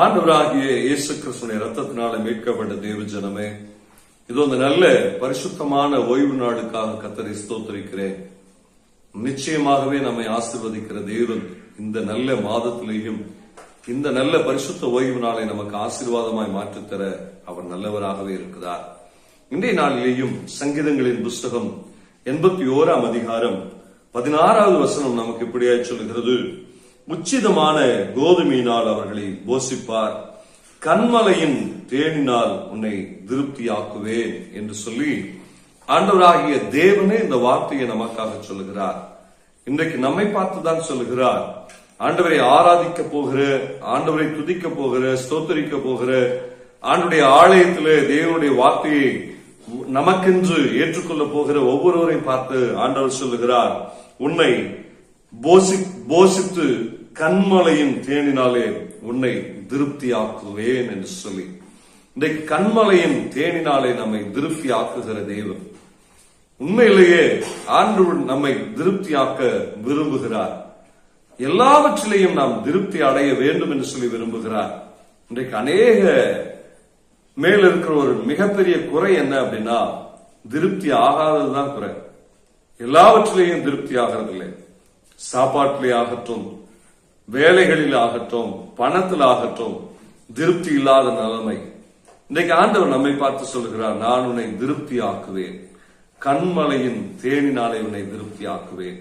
ஆண்டவராகிய இயேசு கிறிஸ்துவின் இரத்தத்தினால மீட்கப்பட்ட தேவ ஜனமே, இது ஒரு நல்ல பரிசுத்தமான ஓய்வு நாளுக்காக கர்த்தரை ஸ்தோத்திரிக்கிறேன். நிச்சயமாகவே நம்மை ஆசீர்வதிக்கிற தேவன் இந்த நல்ல மாதத்திலேயும் இந்த நல்ல பரிசுத்த ஓய்வு நாளை நமக்கு ஆசீர்வாதமாய் மாற்றித்தர அவர் நல்லவராகவே இருக்கிறார். இன்றைய நாளிலேயும் சங்கீதங்களின் புஸ்தகம் 81ஆம் அதிகாரம் 16வது வசனம் நமக்கு இப்படியாய் சொல்லுகிறது: உச்சிதமான கோதுமையினால் அவர்களை போஷிப்பார், கன்மலையின் தேனினால் உன்னை திருப்தியாக்குவேன் என்று சொல்லி ஆண்டவராகிய தேவனே இந்த வார்த்தையை நமக்காக சொல்லுகிறார். இன்றைக்கு நம்மை பார்த்துதான் சொல்லுகிறார். ஆண்டவரை ஆராதிக்க போகிற, ஆண்டவரை துதிக்க போகிற, ஸ்தோத்தரிக்க போகிற, ஆண்டுடைய ஆலயத்திலே தேவனுடைய வார்த்தையை நமக்கென்று ஏற்றுக்கொள்ள போகிற ஒவ்வொருவரையும் பார்த்து ஆண்டவர் சொல்லுகிறார், உன்னை போஷித்து கன்மலையின் தேனினாலே உன்னை திருப்தியாக்குவேன் என்று சொல்லி, இன்றைக்கு கன்மலையின் தேனினாலே நம்மை திருப்தியாக்குகிற தேவன். உண்மையிலேயே ஆண்டவர் நம்மை திருப்தியாக்க விரும்புகிறார். எல்லாவற்றிலையும் நாம் திருப்தி அடைய வேண்டும் என்று சொல்லி விரும்புகிறார். இன்றைக்கு அநேக மேல இருக்கிற ஒரு மிகப்பெரிய குறை என்ன அப்படின்னா, திருப்தி ஆகாததுதான் குறை. எல்லாவற்றிலையும் திருப்தி ஆகிறதில்லை. சாப்பாட்டிலே ஆகட்டும், வேலைகளில் ஆகட்டும், பணத்தில் ஆகட்டும், திருப்தி இல்லாத நிலைமை. இன்றைக்கு ஆண்டவர் நம்மை பார்த்து சொல்கிறார், நான் உன்னை திருப்தி ஆக்குவேன், கன்மலையின் தேனினாலே உன்னை திருப்தி ஆக்குவேன்.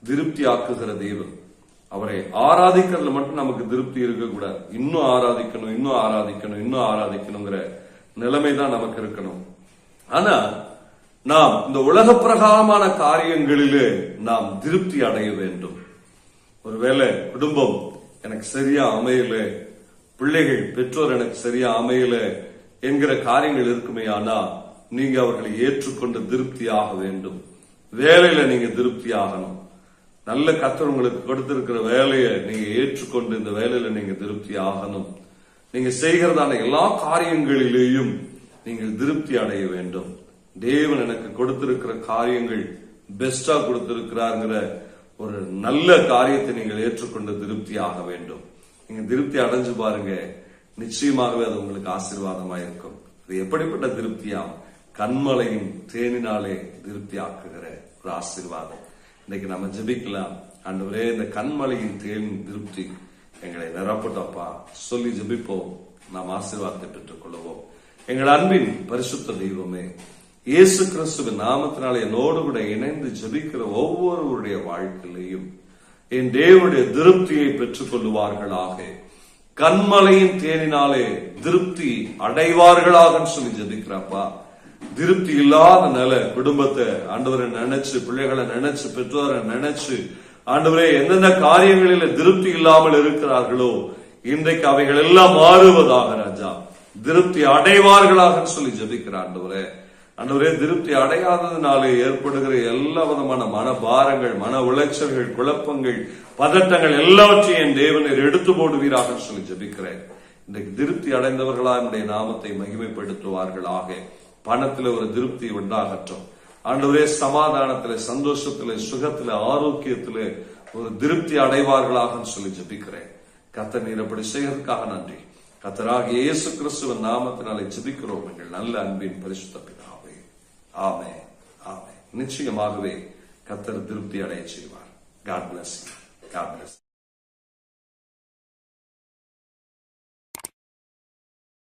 திருப்தி ஆக்குகிற தேவன். அவரை ஆராதிக்கிறதுல மட்டும் நமக்கு திருப்தி இருக்கக்கூடாது. இன்னும் ஆராதிக்கணும், இன்னும் ஆராதிக்கணும், இன்னும் ஆராதிக்கணுங்கிற நிலைமைதான் நமக்கு இருக்கணும். ஆனா நாம் இந்த உலக பிரகாரமான காரியங்களிலே நாம் திருப்தி அடைய வேண்டும். ஒருவேளை குடும்பம் எனக்கு சரியா அமையல, பிள்ளைகள் பெற்றோர் எனக்கு சரியா அமையல என்கிற காரியங்கள் இருக்குமே, ஆனா நீங்க அவர்களை ஏற்றுக்கொண்டு திருப்தி ஆக வேண்டும். வேலையில நீங்க திருப்தி ஆகணும். நல்ல கர்த்தர் உங்களுக்கு கொடுத்திருக்கிற வேலையை நீங்க ஏற்றுக்கொண்டு இந்த வேலையில நீங்க திருப்தி ஆகணும். நீங்க செய்கிறதான எல்லா காரியங்களிலேயும் நீங்கள் திருப்தி அடைய வேண்டும். தேவன் எனக்கு கொடுத்திருக்கிற காரியங்கள் பெஸ்டா கொடுத்திருக்கிறார்ங்கிற ஒரு நல்ல காரியத்தை நீங்கள் ஏற்றுக்கொண்டு திருப்தி ஆக வேண்டும். நீங்க திருப்தி அடைஞ்சு பாருங்க, நிச்சயமாகவே அது உங்களுக்கு ஆசீர்வாதமா இருக்கும். அது எப்படிப்பட்ட திருப்தியா? கன்மலையின் தேனினாலே திருப்தி ஆக்குகிற ஒரு ஆசீர்வாதம். இன்னைக்கு நம்ம ஜெபிக்கலாம். ஆண்டவரே, இந்த கன்மலையின் தேனின் திருப்தி எங்களை நிரப்பட்டப்பா சொல்லி ஜெபிப்போம். நாம் ஆசீர்வாதத்தை பெற்றுக் கொள்வோம். எங்கள் அன்பின் பரிசுத்த தெய்வமே, இயேசு கிறிஸ்துவின் நாமத்தினாலே என்னோடு கூட இணைந்து ஜெபிக்கிற ஒவ்வொருவருடைய வாழ்க்கையிலையும் என் தேவனுடைய திருப்தியை பெற்றுக் கொள்ளுவார்களாக. கன்மலையின் தேனினாலே திருப்தி அடைவார்களாக சொல்லி ஜெபிக்கிறப்பா. திருப்தி இல்லாத நில குடும்பத்தை ஆண்டவரை நினைச்சு, பிள்ளைகளை நினைச்சு, பெற்றோரை நினைச்சு, ஆண்டவரே எந்தெந்த காரியங்களில திருப்தி இல்லாமல் இருக்கிறார்களோ இன்றைக்கு அவைகள் எல்லாம் மாறுவதாக ராஜா. திருப்தி அடைவார்களாக சொல்லி ஜெபிக்கிற ஆண்டவரே. ஆண்டவரே, திருப்தி அடையாததுனாலே ஏற்படுகிற எல்லா விதமான மனபாரங்கள், மன உளைச்சல்கள், குழப்பங்கள், பதட்டங்கள் எல்லாவற்றையும் என் தேவனை எடுத்து போடுவீராக சொல்லி ஜெபிக்கிறேன். இன்றைக்கு திருப்தி அடைந்தவர்களா என்னுடைய நாமத்தை மகிமைப்படுத்துவார்களாக. பணத்துல ஒரு திருப்தி உண்டாகட்டும் ஆண்டவரே. சமாதானத்திலே, சந்தோஷத்திலே, சுகத்திலே, ஆரோக்கியத்திலே ஒரு திருப்தி அடைவார்களாக சொல்லி ஜெபிக்கிறேன். கர்த்தர் நீர் அப்படி செய்வதற்காக நன்றி. கர்த்தராகிய இயேசு கிறிஸ்துவின் நாமத்தினாலே ஜெபிக்கிறோம் எங்கள் நல்ல அன்பின் பரிசுத்த பிதாவே. ஆமென், ஆமென். நிச்சயமாகவே கர்த்தர் திருப்தி அடைய செய்வார். God bless you. God bless you.